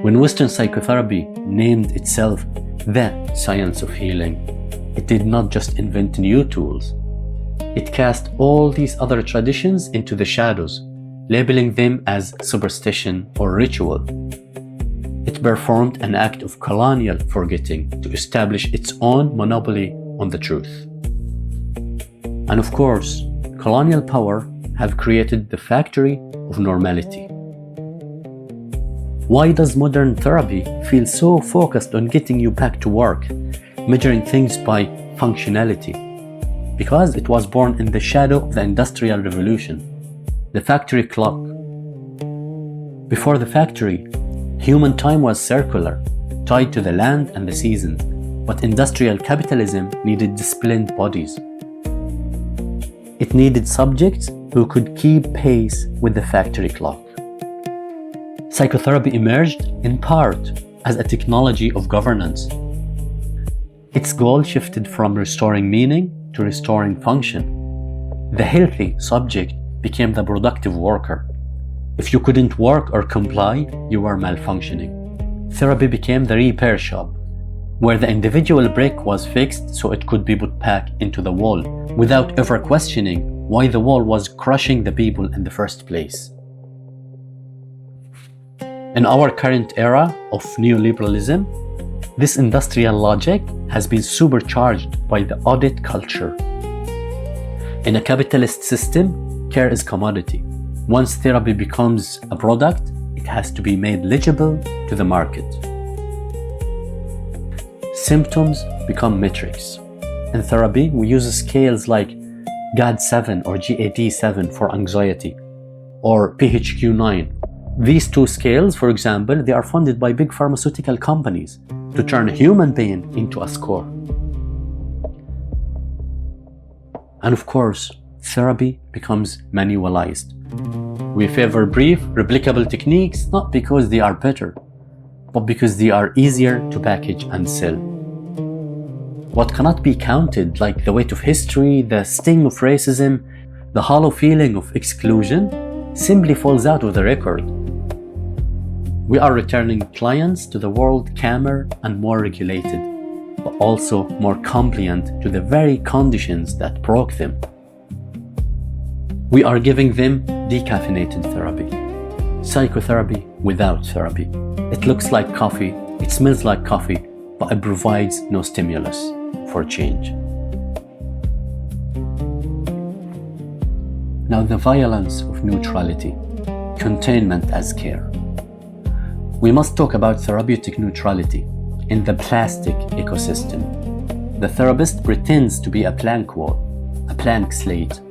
When Western psychotherapy named itself the science of healing, it did not just invent new tools. It cast all these other traditions into the shadows, labeling them as superstition or ritual. It performed an act of colonial forgetting to establish its own monopoly on the truth. And of course, colonial power have created the factory of normality. Why does modern therapy feel so focused on getting you back to work, measuring things by functionality? Because it was born in the shadow of the Industrial Revolution, the factory clock. Before the factory, human time was circular, tied to the land and the seasons, but industrial capitalism needed disciplined bodies. It needed subjects who could keep pace with the factory clock. Psychotherapy emerged in part as a technology of governance. Its goal shifted from restoring meaning to restoring function. The healthy subject became the productive worker. If you couldn't work or comply, you were malfunctioning. Therapy became the repair shop, where the individual brick was fixed so it could be put back into the wall, without ever questioning why the wall was crushing the people in the first place. In our current era of neoliberalism, this industrial logic has been supercharged by the audit culture. In a capitalist system, care is commodity. Once therapy becomes a product, it has to be made legible to the market. Symptoms become metrics. In therapy, we use scales like GAD-7 or GAD-7 for anxiety, or PHQ-9. These two scales, for example, they are funded by big pharmaceutical companies to turn human pain into a score. And of course, therapy becomes manualized. We favor brief, replicable techniques not because they are better, but because they are easier to package and sell. What cannot be counted, like the weight of history, the sting of racism, the hollow feeling of exclusion, simply falls out of the record. We are returning clients to the world calmer and more regulated, but also more compliant to the very conditions that broke them. We are giving them decaffeinated therapy, psychotherapy without therapy. It looks like coffee, it smells like coffee, but it provides no stimulus for change. Now, the violence of neutrality, containment as care. We must talk about therapeutic neutrality in the plastic ecosystem. The therapist pretends to be a blank wall, a blank slate,